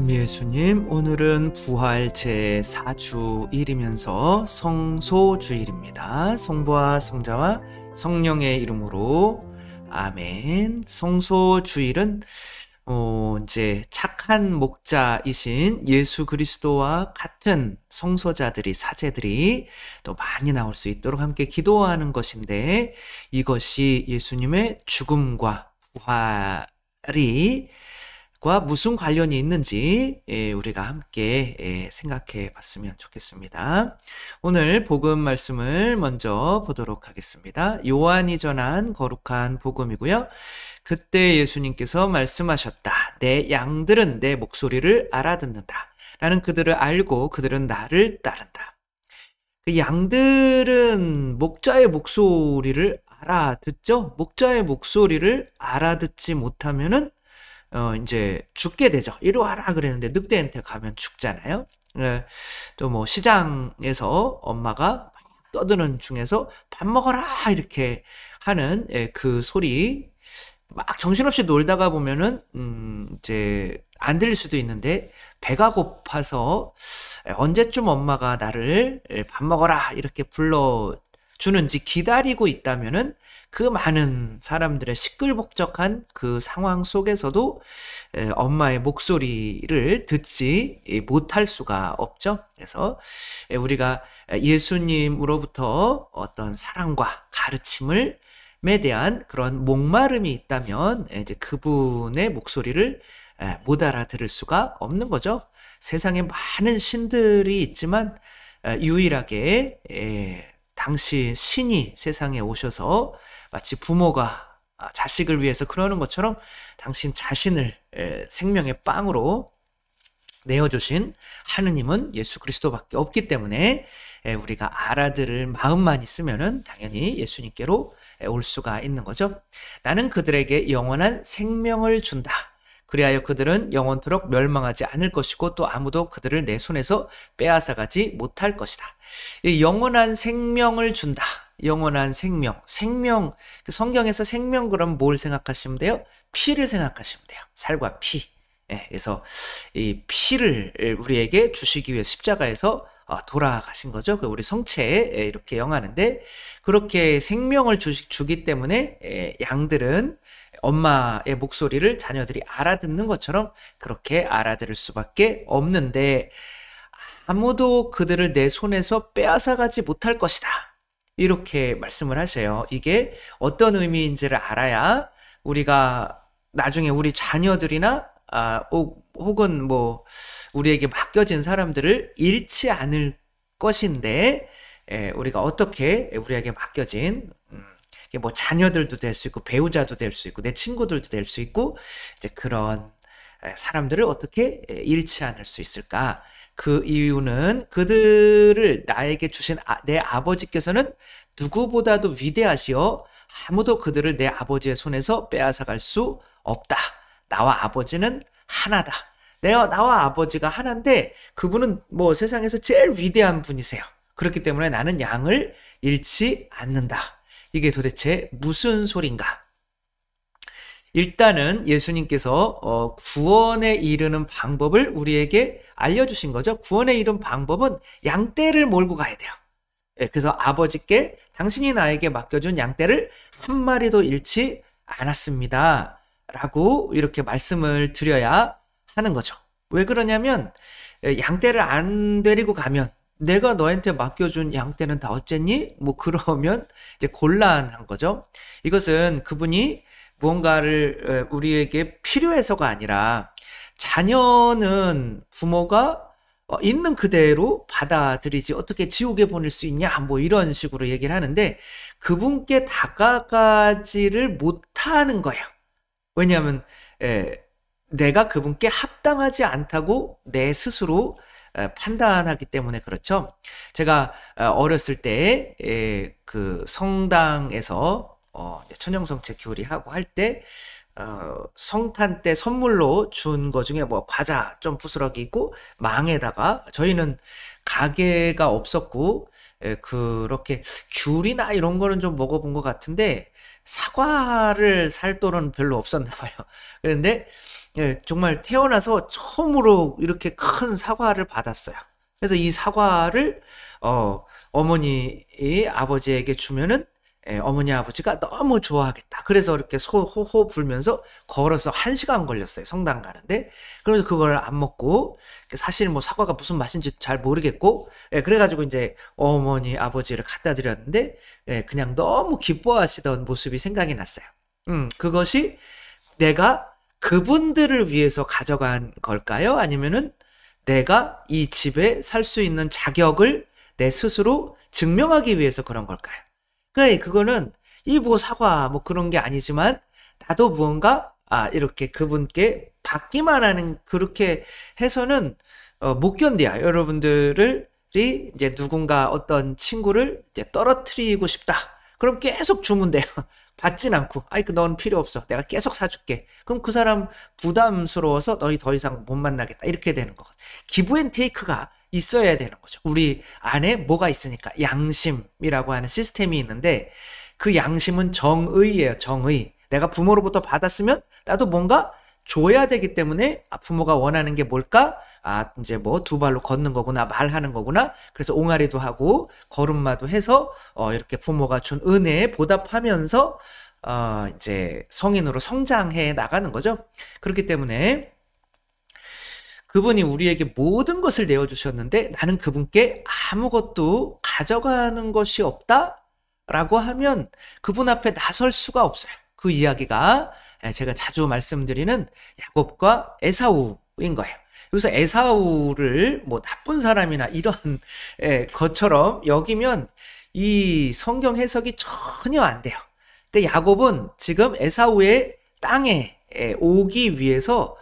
예수님, 오늘은 부활 제4주일이면서 성소주일입니다. 성부와 성자와 성령의 이름으로 아멘. 성소주일은 이제 착한 목자이신 예수 그리스도와 같은 성소자들이, 사제들이 또 많이 나올 수 있도록 함께 기도하는 것인데, 이것이 예수님의 죽음과 부활이 과 무슨 관련이 있는지 우리가 함께 생각해 봤으면 좋겠습니다. 오늘 복음 말씀을 먼저 보도록 하겠습니다. 요한이 전한 거룩한 복음이고요. 그때 예수님께서 말씀하셨다. 내 양들은 내 목소리를 알아듣는다. 나는 그들을 알고 그들은 나를 따른다. 그 양들은 목자의 목소리를 알아듣죠. 목자의 목소리를 알아듣지 못하면은 이제 죽게 되죠. 이리 와라 그랬는데 늑대한테 가면 죽잖아요. 또 뭐 시장에서 엄마가 떠드는 중에서 밥 먹어라 이렇게 하는 그 소리, 막 정신없이 놀다가 보면은 이제 안 들릴 수도 있는데, 배가 고파서 언제쯤 엄마가 나를 밥 먹어라 이렇게 불러주는지 기다리고 있다면은 그 많은 사람들의 시끌벅적한 그 상황 속에서도 엄마의 목소리를 듣지 못할 수가 없죠. 그래서 우리가 예수님으로부터 어떤 사랑과 가르침을 에 대한 그런 목마름이 있다면 이제 그분의 목소리를 못 알아들을 수가 없는 거죠. 세상에 많은 신들이 있지만 유일하게 당시 신이 세상에 오셔서 마치 부모가 자식을 위해서 그러는 것처럼 당신 자신을 생명의 빵으로 내어주신 하느님은 예수 그리스도밖에 없기 때문에 우리가 알아들을 마음만 있으면은 당연히 예수님께로 올 수가 있는 거죠. 나는 그들에게 영원한 생명을 준다. 그리하여 그들은 영원토록 멸망하지 않을 것이고 또 아무도 그들을 내 손에서 빼앗아가지 못할 것이다. 이 영원한 생명을 준다. 영원한 생명. 생명, 성경에서 생명 그럼 뭘 생각하시면 돼요? 피를 생각하시면 돼요. 살과 피. 그래서 이 피를 우리에게 주시기 위해 십자가에서 돌아가신 거죠. 우리 성체에 이렇게 영하는데, 그렇게 생명을 주기 때문에 양들은 엄마의 목소리를 자녀들이 알아듣는 것처럼 그렇게 알아들을 수밖에 없는데, 아무도 그들을 내 손에서 빼앗아가지 못할 것이다. 이렇게 말씀을 하셔요. 이게 어떤 의미인지를 알아야 우리가 나중에 우리 자녀들이나 혹은 뭐 우리에게 맡겨진 사람들을 잃지 않을 것인데, 우리가 어떻게 우리에게 맡겨진 뭐 자녀들도 될 수 있고 배우자도 될 수 있고 내 친구들도 될 수 있고 이제 그런 사람들을 어떻게 잃지 않을 수 있을까? 그 이유는 그들을 나에게 주신 내 아버지께서는 누구보다도 위대하시어 아무도 그들을 내 아버지의 손에서 빼앗아갈 수 없다. 나와 아버지는 하나다. 나와 아버지가 하나인데 그분은 뭐 세상에서 제일 위대한 분이세요. 그렇기 때문에 나는 양을 잃지 않는다. 이게 도대체 무슨 소린가? 일단은 예수님께서 구원에 이르는 방법을 우리에게 알려주신 거죠. 구원에 이르는 방법은 양떼를 몰고 가야 돼요. 그래서 아버지께 당신이 나에게 맡겨준 양떼를 한 마리도 잃지 않았습니다. 라고 이렇게 말씀을 드려야 하는 거죠. 왜 그러냐면 양떼를 안 데리고 가면 내가 너한테 맡겨준 양떼는 다 어쨌니? 뭐 그러면 이제 곤란한 거죠. 이것은 그분이 무언가를 우리에게 필요해서가 아니라, 자녀는 부모가 있는 그대로 받아들이지 어떻게 지옥에 보낼 수 있냐 뭐 이런 식으로 얘기를 하는데, 그분께 다가가지를 못하는 거예요. 왜냐하면 내가 그분께 합당하지 않다고 내 스스로 판단하기 때문에 그렇죠. 제가 어렸을 때 그 성당에서 천연성체 교리하고 할 때 성탄 때 선물로 준 거 중에 뭐 과자 좀 부스러기 있고 망에다가, 저희는 가게가 없었고 그렇게 귤이나 이런 거는 좀 먹어본 것 같은데 사과를 살 돈은 별로 없었나 봐요. 그런데 예, 정말 태어나서 처음으로 이렇게 큰 사과를 받았어요. 그래서 이 사과를 어머니 아버지에게 주면은 어머니 아버지가 너무 좋아하겠다. 그래서 이렇게 호호 불면서 걸어서 1시간 걸렸어요. 성당 가는데. 그러면서 그걸 안 먹고 사실 뭐 사과가 무슨 맛인지 잘 모르겠고 그래가지고 이제 어머니 아버지를 갖다 드렸는데 그냥 너무 기뻐하시던 모습이 생각이 났어요. 그것이 내가 그분들을 위해서 가져간 걸까요? 아니면은 내가 이 집에 살 수 있는 자격을 내 스스로 증명하기 위해서 그런 걸까요? 그거는 이 뭐 사과 뭐 그런 게 아니지만 나도 무언가 이렇게 그분께 받기만 하는 그렇게 해서는 못 견뎌요. 여러분들이 이제 누군가 어떤 친구를 이제 떨어뜨리고 싶다. 그럼 계속 주면 돼요. 받진 않고, 넌 필요 없어. 내가 계속 사줄게. 그럼 그 사람 부담스러워서 너희 더 이상 못 만나겠다. 이렇게 되는 거거든요. 기브 앤 테이크가 있어야 되는 거죠. 우리 안에 뭐가 있으니까. 양심이라고 하는 시스템이 있는데, 그 양심은 정의예요. 정의. 내가 부모로부터 받았으면 나도 뭔가 줘야 되기 때문에 부모가 원하는 게 뭘까? 이제 뭐 두 발로 걷는 거구나, 말하는 거구나. 그래서 옹알이도 하고 걸음마도 해서 이렇게 부모가 준 은혜에 보답하면서 이제 성인으로 성장해 나가는 거죠. 그렇기 때문에 그분이 우리에게 모든 것을 내어주셨는데 나는 그분께 아무것도 가져가는 것이 없다라고 하면 그분 앞에 나설 수가 없어요. 그 이야기가 제가 자주 말씀드리는 야곱과 에사우인 거예요. 여기서 에사우를 뭐 나쁜 사람이나 이런 것처럼 여기면 이 성경 해석이 전혀 안 돼요. 그러니까 야곱은 지금 에사우의 땅에 오기 위해서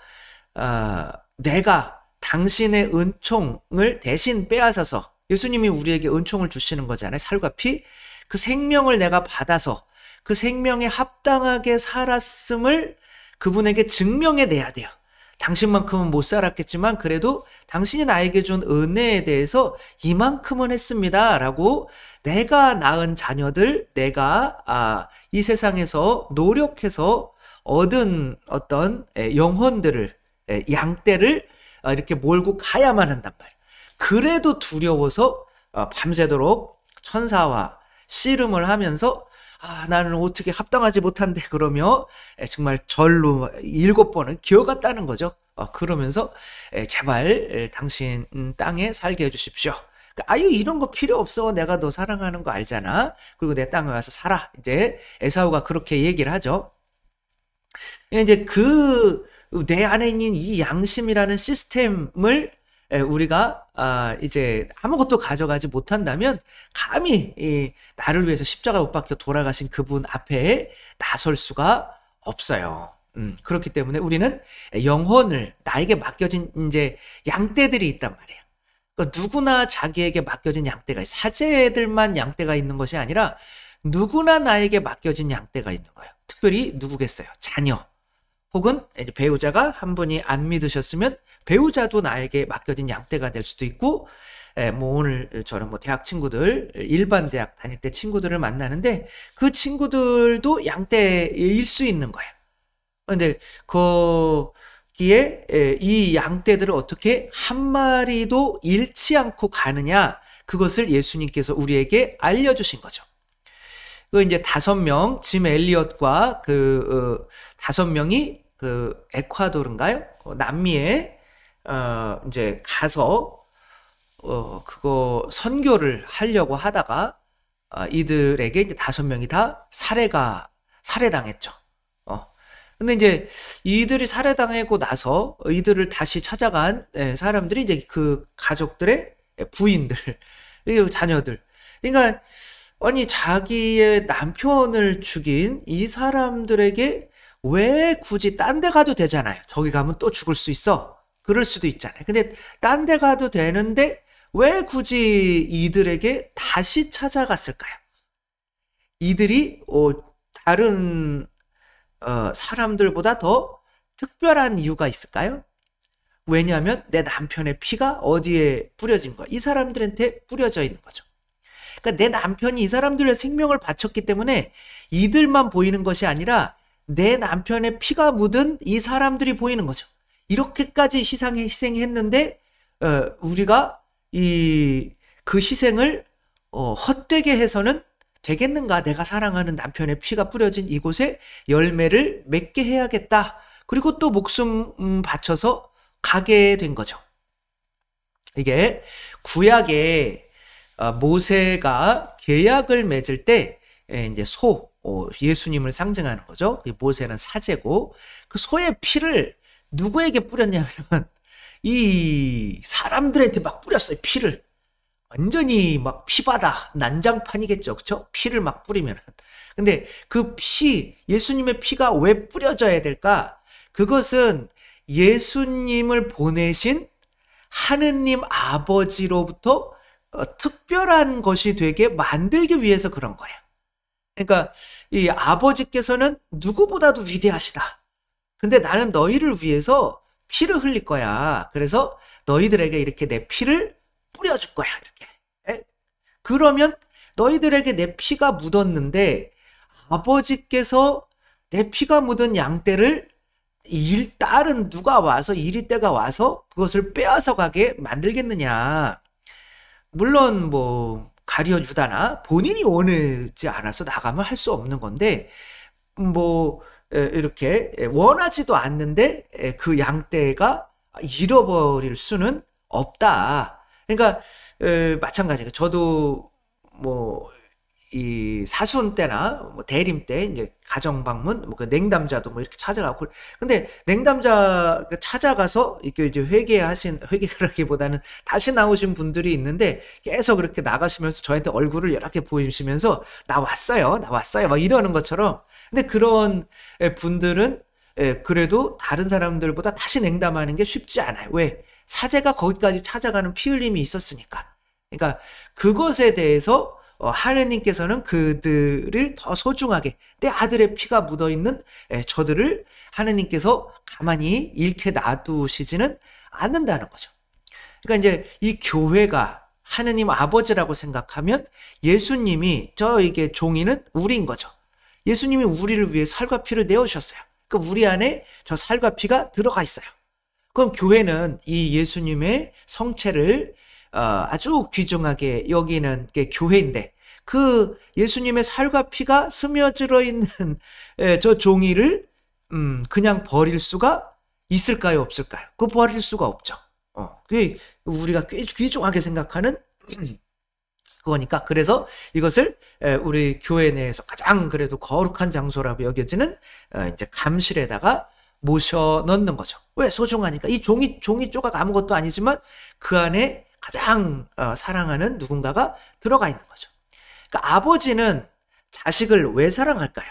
내가 당신의 은총을 대신 빼앗아서 예수님이 우리에게 은총을 주시는 거잖아요. 살과 피. 그 생명을 내가 받아서 그 생명에 합당하게 살았음을 그분에게 증명해내야 돼요. 당신만큼은 못 살았겠지만 그래도 당신이 나에게 준 은혜에 대해서 이만큼은 했습니다. 라고 내가 낳은 자녀들, 내가 이 세상에서 노력해서 얻은 어떤 영혼들을, 양떼를 이렇게 몰고 가야만 한단 말이에요. 그래도 두려워서 밤새도록 천사와 씨름을 하면서 나는 어떻게 합당하지 못한데 그러며 정말 절로 7번은 기어갔다는 거죠. 그러면서 제발 당신 땅에 살게 해주십시오. 아유 이런 거 필요 없어. 내가 너 사랑하는 거 알잖아. 그리고 내 땅에 와서 살아. 이제 에사우가 그렇게 얘기를 하죠. 이제 내 안에 있는 이 양심이라는 시스템을 우리가 이제 아무것도 가져가지 못한다면 감히 나를 위해서 십자가 못 박혀 돌아가신 그분 앞에 나설 수가 없어요. 그렇기 때문에 우리는 영혼을 나에게 맡겨진 이제 양떼들이 있단 말이에요. 그러니까 누구나 자기에게 맡겨진 양떼가 있어요. 사제들만 양떼가 있는 것이 아니라 누구나 나에게 맡겨진 양떼가 있는 거예요. 특별히 누구겠어요? 자녀. 혹은 이제 배우자가 한 분이 안 믿으셨으면 배우자도 나에게 맡겨진 양떼가 될 수도 있고, 뭐 오늘 저는 뭐 대학 친구들, 일반 대학 다닐 때 친구들을 만나는데 그 친구들도 양떼일 수 있는 거예요. 근데 거기에 이 양떼들을 어떻게 한 마리도 잃지 않고 가느냐, 그것을 예수님께서 우리에게 알려주신 거죠. 그 이제 5명, 짐 엘리엇과 그 5명이 그 에콰도르인가요? 남미에 이제 가서 그거 선교를 하려고 하다가 이들에게 이제 5명이 다 살해당했죠. 근데 이제 이들이 살해당하고 나서 이들을 다시 찾아간 사람들이 이제 그 가족들의 부인들, 자녀들. 그러니까 아니 자기의 남편을 죽인 이 사람들에게 왜 굳이 딴 데 가도 되잖아요. 저기 가면 또 죽을 수 있어. 그럴 수도 있잖아요. 근데 딴 데 가도 되는데 왜 굳이 이들에게 다시 찾아갔을까요? 이들이 다른 사람들보다 더 특별한 이유가 있을까요? 왜냐하면 내 남편의 피가 어디에 뿌려진 거야? 이 사람들한테 뿌려져 있는 거죠. 그러니까 내 남편이 이 사람들의 생명을 바쳤기 때문에 이들만 보이는 것이 아니라 내 남편의 피가 묻은 이 사람들이 보이는 거죠. 이렇게까지 희생했는데 우리가 그 희생을 헛되게 해서는 되겠는가? 내가 사랑하는 남편의 피가 뿌려진 이곳에 열매를 맺게 해야겠다. 그리고 또 목숨 바쳐서 가게 된 거죠. 이게 구약에 모세가 계약을 맺을 때 이제 예수님을 상징하는 거죠. 모세는 사제고 그 소의 피를 누구에게 뿌렸냐면 이 사람들한테 막 뿌렸어요. 피를 완전히 막 피바다 난장판이겠죠, 그렇죠? 피를 막 뿌리면. 근데 그 예수님의 피가 왜 뿌려져야 될까? 그것은 예수님을 보내신 하느님 아버지로부터 특별한 것이 되게 만들기 위해서 그런 거예요. 그러니까 이 아버지께서는 누구보다도 위대하시다. 근데 나는 너희를 위해서 피를 흘릴 거야. 그래서 너희들에게 이렇게 내 피를 뿌려줄 거야. 이렇게. 그러면 너희들에게 내 피가 묻었는데 아버지께서 내 피가 묻은 양떼를 딸은 누가 와서 이리떼가 와서 그것을 빼앗아 가게 만들겠느냐. 물론 뭐 가룟 유다나 본인이 원하지 않아서 나가면 할 수 없는 건데 뭐 이렇게 원하지도 않는데 그 양떼가 잃어버릴 수는 없다. 그러니까 마찬가지예요. 저도 뭐 이 사순 때나 뭐 대림 때 이제 가정 방문 뭐 그 냉담자도 뭐 이렇게 찾아가고 근데 냉담자 찾아가서 이렇게 이제 회개라기보다는 다시 나오신 분들이 있는데 계속 그렇게 나가시면서 저한테 얼굴을 이렇게 보이시면서 나 왔어요 막 이러는 것처럼. 근데 그런 분들은 그래도 다른 사람들보다 다시 냉담하는 게 쉽지 않아요. 왜? 사제가 거기까지 찾아가는 피 흘림이 있었으니까. 그러니까 그것에 대해서 하느님께서는 그들을 더 소중하게 내 아들의 피가 묻어있는 저들을 하느님께서 가만히 잃게 놔두시지는 않는다는 거죠. 그러니까 이제 이 교회가 하느님 아버지라고 생각하면 예수님이 이게 종이는 우리인 거죠. 예수님이 우리를 위해 살과 피를 내어주셨어요. 그러니까 우리 안에 저 살과 피가 들어가 있어요. 그럼 교회는 이 예수님의 성체를 아주 귀중하게 여기는 게 교회인데 그 예수님의 살과 피가 스며들어 있는 저 종이를 그냥 버릴 수가 있을까요, 없을까요? 그거 버릴 수가 없죠. 그게 우리가 꽤 귀중하게 생각하는 그거니까. 그래서 이것을 우리 교회 내에서 가장 그래도 거룩한 장소라고 여겨지는 이제 감실에다가 모셔 넣는 거죠. 왜? 소중하니까. 이 종이 조각 아무것도 아니지만 그 안에 가장 사랑하는 누군가가 들어가 있는 거죠. 그러니까 아버지는 자식을 왜 사랑할까요?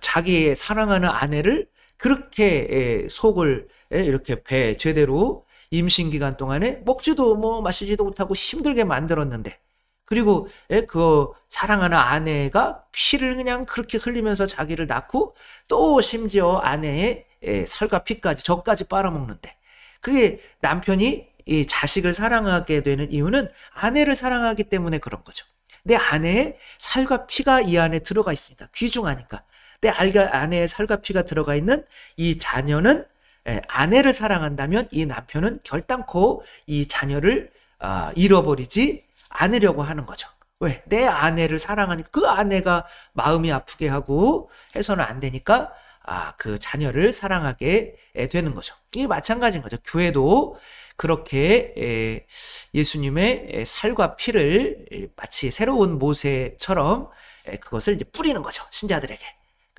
자기의 사랑하는 아내를 그렇게 속을 이렇게 제대로 임신 기간 동안에 먹지도 뭐 마시지도 못하고 힘들게 만들었는데, 그리고 그 사랑하는 아내가 피를 그냥 그렇게 흘리면서 자기를 낳고 또 심지어 아내의 살과 피까지 저까지 빨아먹는데, 그게 남편이 이 자식을 사랑하게 되는 이유는 아내를 사랑하기 때문에 그런 거죠. 내 아내의 살과 피가 이 안에 들어가 있으니까, 귀중하니까. 내 아내의 살과 피가 들어가 있는 이 자녀는 아내를 사랑한다면 이 남편은 결단코 이 자녀를 잃어버리지 않으려고 하는 거죠. 왜? 내 아내를 사랑하니까. 그 아내가 마음이 아프게 하고 해서는 안 되니까 그 자녀를 사랑하게 되는 거죠. 이게 마찬가지인 거죠. 교회도 그렇게 예수님의 살과 피를 마치 새로운 모세처럼 그것을 이제 뿌리는 거죠. 신자들에게.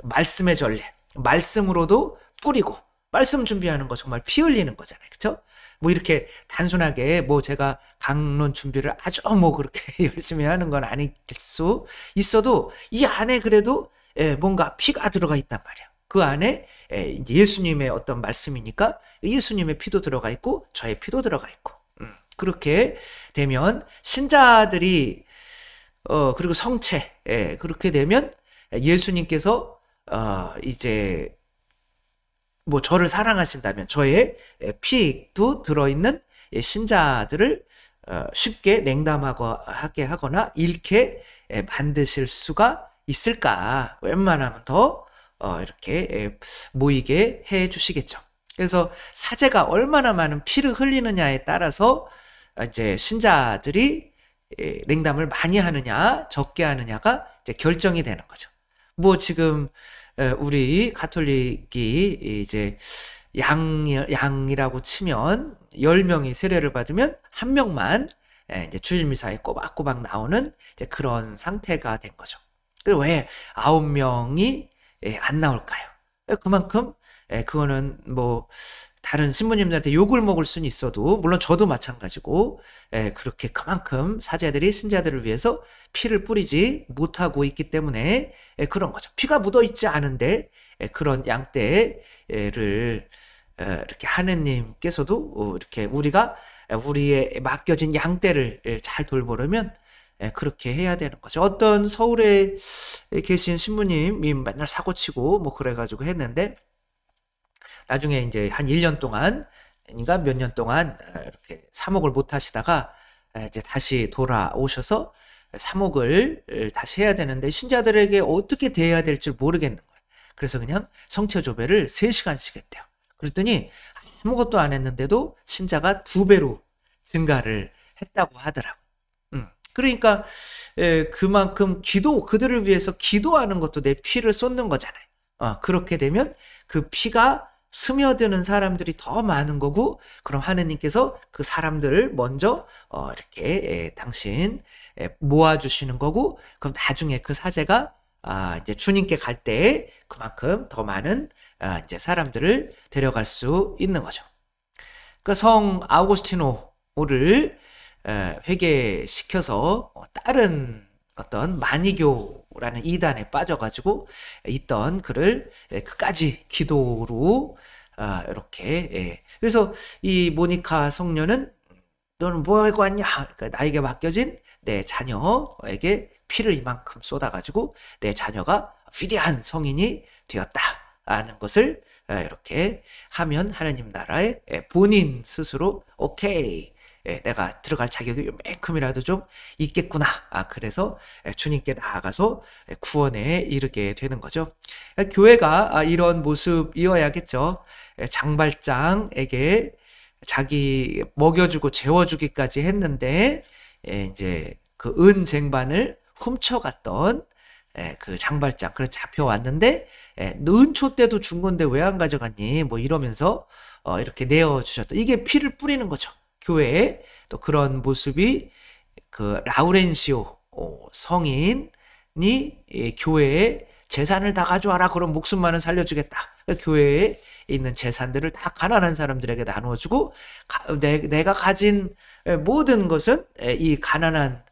말씀의 전례. 말씀으로도 뿌리고, 말씀 준비하는 거 정말 피 흘리는 거잖아요. 그렇죠? 뭐 이렇게 단순하게 뭐 제가 강론 준비를 아주 뭐 그렇게 열심히 하는 건 아닐 수 있어도 이 안에 그래도 뭔가 피가 들어가 있단 말이에요. 그 안에 이제 예수님의 어떤 말씀이니까 예수님의 피도 들어가 있고 저의 피도 들어가 있고, 그렇게 되면 신자들이 그리고 성체, 그렇게 되면 예수님께서 이제 뭐 저를 사랑하신다면 저의 피도 들어있는 신자들을 쉽게 냉담하게 하거나 잃게 만드실 수가 있을까? 웬만하면 더 이렇게 모이게 해 주시겠죠. 그래서 사제가 얼마나 많은 피를 흘리느냐에 따라서 이제 신자들이 냉담을 많이 하느냐 적게 하느냐가 이제 결정이 되는 거죠. 뭐 지금 우리 가톨릭이 이제 양이라고 치면 10명이 세례를 받으면 한 명만 이제 주일미사에 꼬박꼬박 나오는 이제 그런 상태가 된 거죠. 왜 9명이 안 나올까요? 그만큼 그거는 뭐 다른 신부님들한테 욕을 먹을 수는 있어도 물론 저도 마찬가지고 그렇게 그만큼 사제들이 신자들을 위해서 피를 뿌리지 못하고 있기 때문에 그런 거죠. 피가 묻어 있지 않은데 그런 양떼를 이렇게 하느님께서도 이렇게 우리가 우리의 맡겨진 양떼를 잘 돌보려면 그렇게 해야 되는 거죠. 어떤 서울에 계신 신부님이 맨날 사고치고 뭐 그래가지고 했는데 나중에 이제 한 1년 동안, 그러니까 몇 년 동안 이렇게 사목을 못 하시다가 이제 다시 돌아오셔서 사목을 다시 해야 되는데 신자들에게 어떻게 대해야 될지 모르겠는 거예요. 그래서 그냥 성체조배를 3시간씩 했대요. 그랬더니 아무것도 안 했는데도 신자가 2배로 증가를 했다고 하더라고. 그러니까 그만큼 그들을 위해서 기도하는 것도 내 피를 쏟는 거잖아요. 그렇게 되면 그 피가 스며드는 사람들이 더 많은 거고, 그럼 하느님께서 그 사람들을 먼저 이렇게 당신 모아주시는 거고, 그럼 나중에 그 사제가 이제 주님께 갈 때 그만큼 더 많은 이제 사람들을 데려갈 수 있는 거죠. 그 성 아우구스티노를 회개시켜서 다른 어떤 마니교라는 이단에 빠져가지고 있던 그를 끝까지 기도로 이렇게 그래서 이 모니카 성녀는 너는 뭐 하고 왔냐? 그러니까 나에게 맡겨진 내 자녀에게 피를 이만큼 쏟아가지고 내 자녀가 위대한 성인이 되었다라는 것을 이렇게 하면 하느님 나라에 본인 스스로 오케이, 내가 들어갈 자격이 요만큼이라도 좀 있겠구나. 그래서 주님께 나아가서 구원에 이르게 되는 거죠. 교회가 이런 모습이어야겠죠. 장발장에게 자기 먹여주고 재워주기까지 했는데 이제 그 은쟁반을 훔쳐갔던 그 장발장, 그래서 잡혀왔는데 은초 때도 준 건데 왜 안 가져갔니? 뭐 이러면서 이렇게 내어주셨다. 이게 피를 뿌리는 거죠. 교회에 또 그런 모습이 그 라우렌시오 성인이 교회에 재산을 다 가져와라. 그럼 목숨만은 살려주겠다. 교회에 있는 재산들을 다 가난한 사람들에게 나누어주고 내가 가진 모든 것은 이 가난한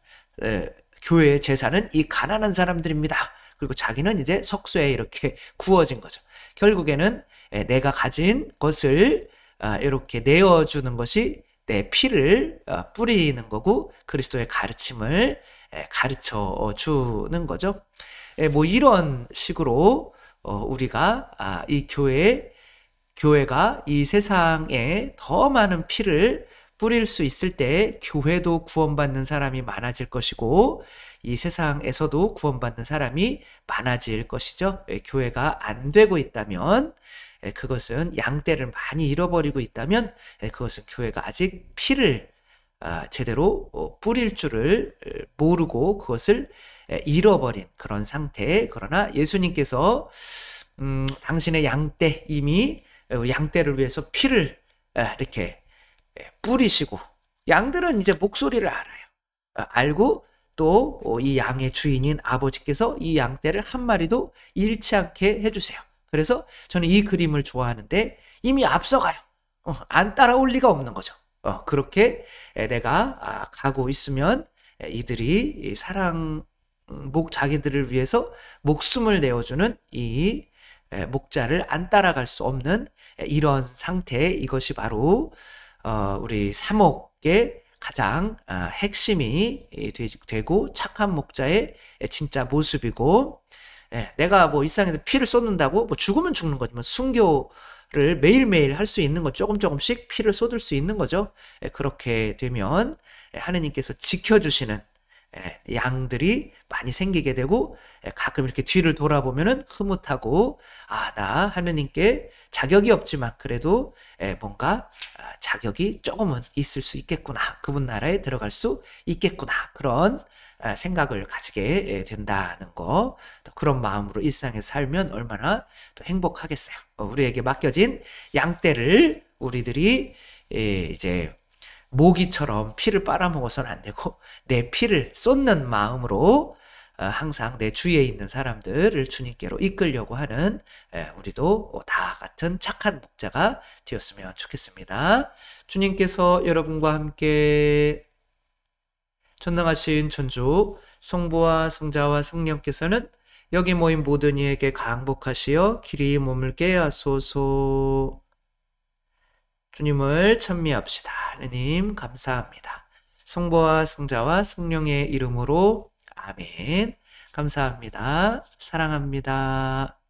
교회의 재산은 이 가난한 사람들입니다. 그리고 자기는 이제 석쇠에 이렇게 구워진 거죠. 결국에는 내가 가진 것을 이렇게 내어주는 것이 내 피를 뿌리는 거고 그리스도의 가르침을 가르쳐 주는 거죠. 뭐 이런 식으로 우리가 이 교회가 이 세상에 더 많은 피를 뿌릴 수 있을 때 교회도 구원받는 사람이 많아질 것이고 이 세상에서도 구원받는 사람이 많아질 것이죠. 교회가 안 되고 있다면 그것은 양떼를 많이 잃어버리고 있다면 그것은 교회가 아직 피를 제대로 뿌릴 줄을 모르고 그것을 잃어버린 그런 상태. 그러나 예수님께서 당신의 양떼, 이미 양떼를 위해서 피를 이렇게 뿌리시고, 양들은 이제 목소리를 알아요. 알고 또 이 양의 주인인 아버지께서 이 양떼를 한 마리도 잃지 않게 해주세요. 그래서 저는 이 그림을 좋아하는데 이미 앞서가요. 안 따라올 리가 없는 거죠. 그렇게 내가 가고 있으면 이들이 자기들을 위해서 목숨을 내어주는 이 목자를 안 따라갈 수 없는 이런 상태, 이것이 바로 우리 사목의 가장 핵심이 되고 착한 목자의 진짜 모습이고, 내가 뭐 이 세상에서 피를 쏟는다고 뭐 죽으면 죽는 거지만 순교를 매일매일 할 수 있는 거, 조금씩 피를 쏟을 수 있는 거죠. 그렇게 되면 하느님께서 지켜주시는 양들이 많이 생기게 되고 가끔 이렇게 뒤를 돌아보면은 흐뭇하고 나 하느님께 자격이 없지만 그래도 뭔가 자격이 조금은 있을 수 있겠구나. 그분 나라에 들어갈 수 있겠구나. 그런 생각을 가지게 된다는 거. 또 그런 마음으로 일상에 살면 얼마나 또 행복하겠어요. 우리에게 맡겨진 양떼를 우리들이 이제 모기처럼 피를 빨아먹어서는 안 되고 내 피를 쏟는 마음으로 항상 내 주위에 있는 사람들을 주님께로 이끌려고 하는 우리도 다 같은 착한 목자가 되었으면 좋겠습니다. 주님께서 여러분과 함께 전능하신 천주 성부와 성자와 성령께서는 여기 모인 모든 이에게 강복하시어 길이 머물게 하소서. 주님을 찬미합시다. 하느님 감사합니다. 성부와 성자와 성령의 이름으로 아멘. 감사합니다. 사랑합니다.